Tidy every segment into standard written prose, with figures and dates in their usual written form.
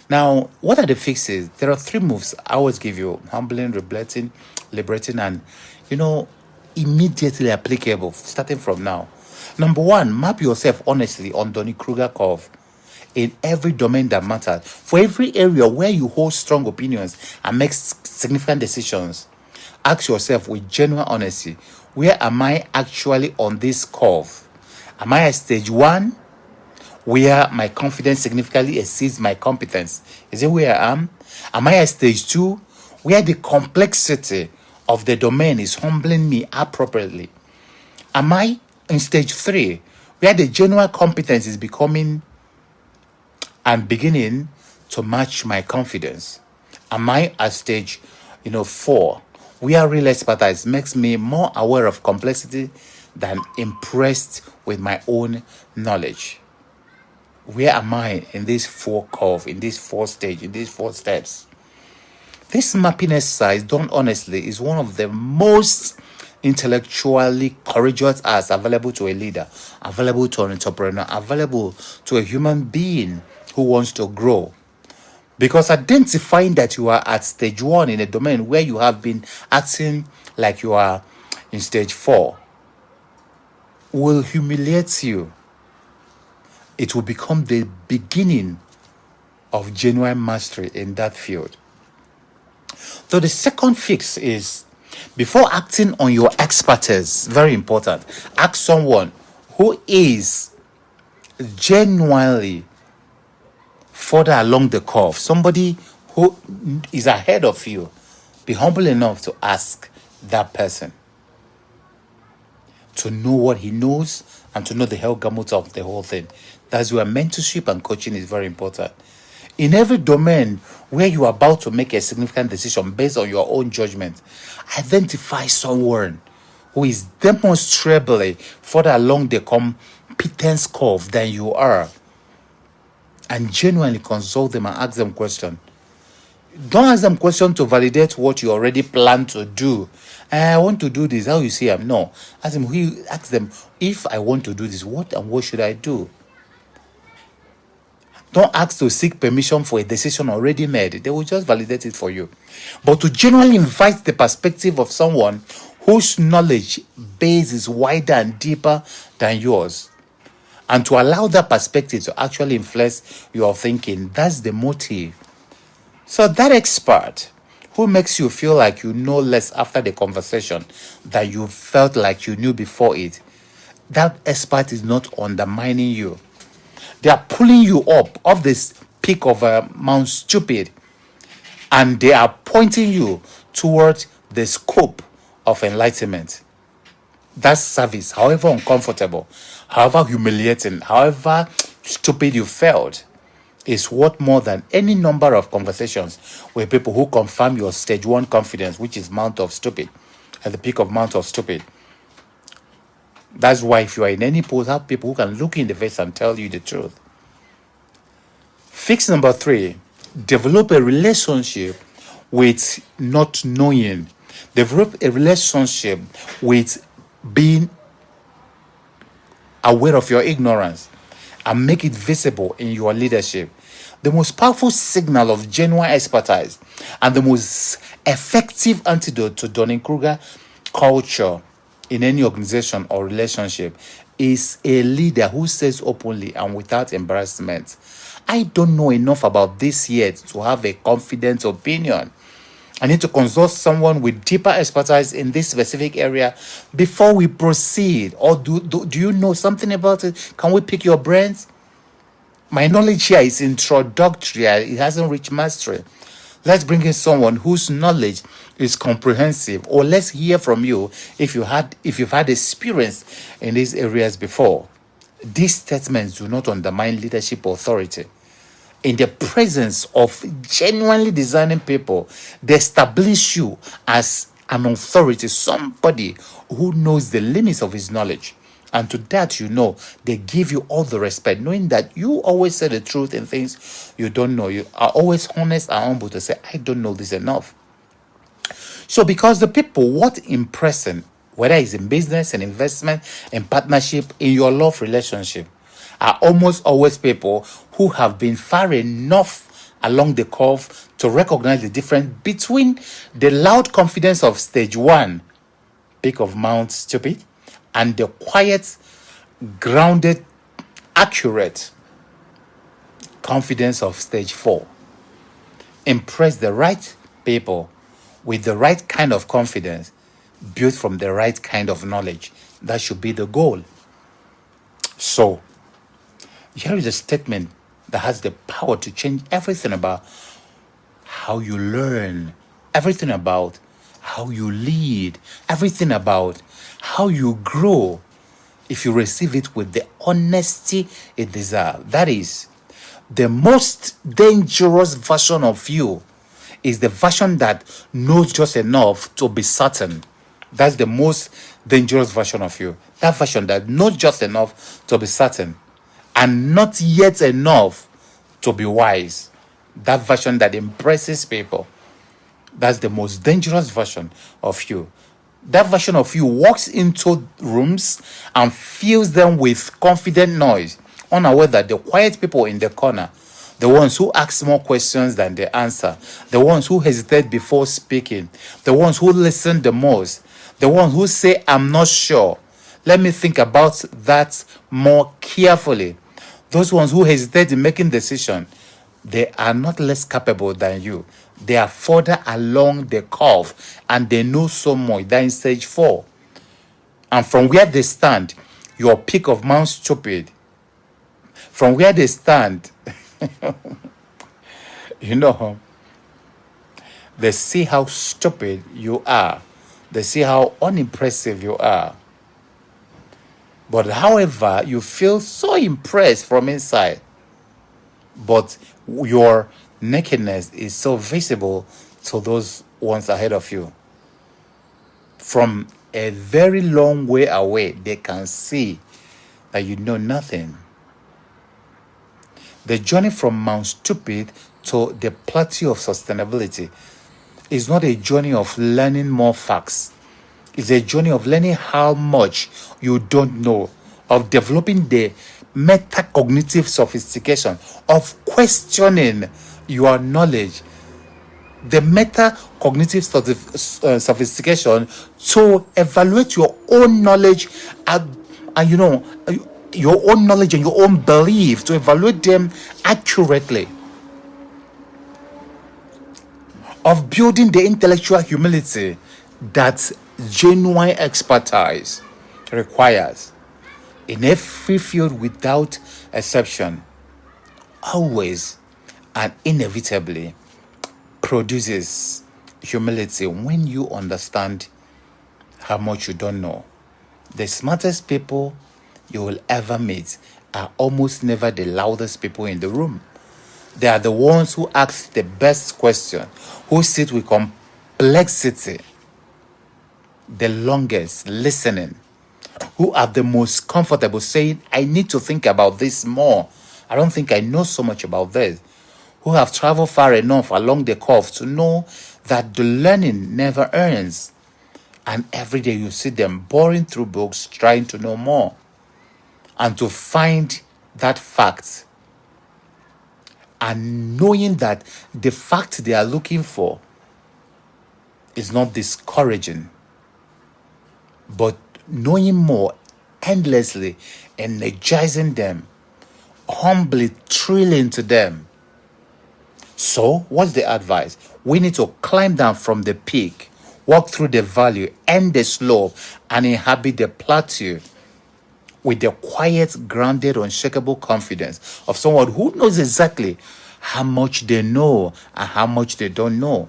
Now, what are the fixes? There are three moves I always give you: humbling, liberating, and you know, immediately applicable, starting from now. Number one, map yourself honestly on Dunning-Kruger curve in every domain that matters. For every area where you hold strong opinions and make significant decisions, ask yourself with genuine honesty, where am I actually on this curve? Am I at stage one, where my confidence significantly exceeds my competence? Is it where I am? Am I at stage two, where the complexity of the domain is humbling me appropriately? Am I in stage three, where the genuine competence is becoming and beginning to match my confidence? Am I at stage, four, where real expertise makes me more aware of complexity than impressed with my own knowledge? Where am I in this four curve, in this four stage, in these four steps? This mapping exercise, done honestly, is one of the most intellectually courageous acts available to a leader, available to an entrepreneur, available to a human being who wants to grow. Because identifying that you are at stage one in a domain where you have been acting like you are in stage four will humiliate you. It will become the beginning of genuine mastery in that field. So the second fix is, before acting on your expertise, very important, ask someone who is genuinely further along the curve, somebody who is ahead of you. Be humble enough to ask that person, to know what he knows and to know the hell gamut of the whole thing. That's where mentorship and coaching is very important. In every domain where you are about to make a significant decision based on your own judgment, identify someone who is demonstrably further along the competence curve than you are, and genuinely consult them and ask them questions. Don't ask them questions to validate what you already plan to do. I want to do this. How you see them? No. Ask them, if I want to do this, what and what should I do? Don't ask to seek permission for a decision already made. They will just validate it for you. But to genuinely invite the perspective of someone whose knowledge base is wider and deeper than yours, and to allow that perspective to actually influence your thinking, that's the motive. So that expert who makes you feel like you know less after the conversation than you felt like you knew before it, that expert is not undermining you. They are pulling you up off this peak of Mount Stupid, and they are pointing you towards the scope of enlightenment. That service, however uncomfortable, however humiliating, however stupid you felt, is worth more than any number of conversations with people who confirm your stage one confidence, which is Mount of Stupid, at the peak of Mount of Stupid. That's why if you are in any post, have people who can look in the face and tell you the truth. Fix number 3, develop a relationship with not knowing. Develop a relationship with being aware of your ignorance and make it visible in your leadership. The most powerful signal of genuine expertise and the most effective antidote to Dunning-Kruger culture in any organization or relationship is a leader who says openly and without embarrassment, I don't know enough about this yet to have a confident opinion. I need to consult someone with deeper expertise in this specific area before we proceed. Or do you know something about it? Can we pick your brains? My knowledge here is introductory. It hasn't reached mastery. Let's bring in someone whose knowledge is comprehensive, or let's hear from you if you've had experience in these areas before. These statements do not undermine leadership authority. In the presence of genuinely discerning people, they establish you as an authority, somebody who knows the limits of his knowledge. And to that, they give you all the respect, knowing that you always say the truth in things you don't know. You are always honest and humble to say, I don't know this enough. So because the people, what impressing, whether it's in business, in investment, in partnership, in your love relationship, are almost always people who have been far enough along the curve to recognize the difference between the loud confidence of stage 1, peak of Mount Stupid, and the quiet, grounded, accurate confidence of stage 4. Impress the right people with the right kind of confidence built from the right kind of knowledge. That should be the goal. So, here is a statement that has the power to change everything about how you learn, everything about how you lead, everything about how you grow if you receive it with the honesty it deserves. That is, the most dangerous version of you is the version that knows just enough to be certain. That's the most dangerous version of you. That version that knows just enough to be certain and not yet enough to be wise. That version that impresses people. That's the most dangerous version of you. That version of you walks into rooms and fills them with confident noise, unaware that the quiet people in the corner, the ones who ask more questions than they answer, the ones who hesitate before speaking, the ones who listen the most, the ones who say, I'm not sure, let me think about that more carefully. Those ones who hesitate in making decisions, they are not less capable than you. They are further along the curve and they know so much. They're in stage 4. And from where they stand, your peak of Mount Stupid, from where they stand, they see how stupid you are. They see how unimpressive you are. But however, you feel so impressed from inside. But your nakedness is so visible to those ones ahead of you. From a very long way away, they can see that you know nothing. The journey from Mount Stupid to the plateau of sustainability is not a journey of learning more facts. It's a journey of learning how much you don't know, of developing the metacognitive sophistication, of questioning your knowledge, the metacognitive sophistication to evaluate your own knowledge and your own knowledge and your own belief, to evaluate them accurately, of building the intellectual humility that genuine expertise requires in every field without exception. Always and inevitably produces humility when you understand how much you don't know. The smartest people you will ever meet are almost never the loudest people in the room. They are the ones who ask the best question, who sit with complexity the longest listening, who are the most comfortable saying, I need to think about this more. I don't think I know so much about this. Who have traveled far enough along the curve to know that the learning never ends. And every day you see them boring through books, trying to know more and to find that fact. And knowing that the fact they are looking for is not discouraging, but knowing more endlessly, energizing them, humbly thrilling to them. So, what's the advice? We need to climb down from the peak, walk through the valley, end the slope, and inhabit the plateau with the quiet, grounded, unshakable confidence of someone who knows exactly how much they know and how much they don't know,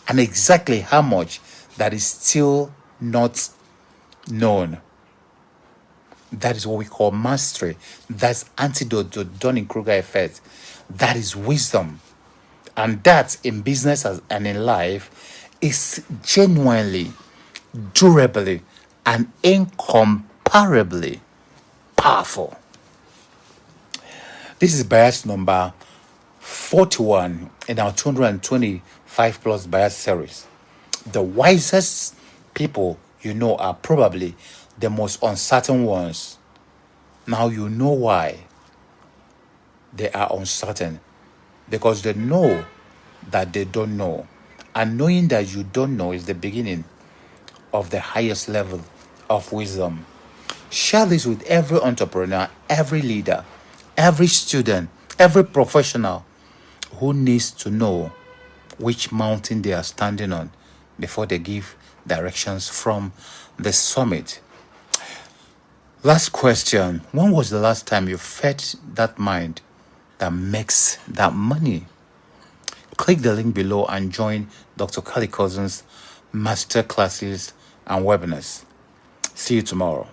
and exactly how much that is still not known. That is what we call mastery. That's antidote to Dunning-Kruger Effect. That is wisdom. And that in business and in life is genuinely, durably, and incomparably powerful. This is bias number 41 in our 225 plus bias series. The wisest people you know are probably the most uncertain ones. Now you know why they are uncertain. because they know that they don't know. And knowing that you don't know is the beginning of the highest level of wisdom. Share this with every entrepreneur, every leader, every student, every professional who needs to know which mountain they are standing on before they give directions from the summit. Last question. When was the last time you fed that mind that makes that money? Click the link below and join Dr. Cussons' master classes and webinars. See you tomorrow.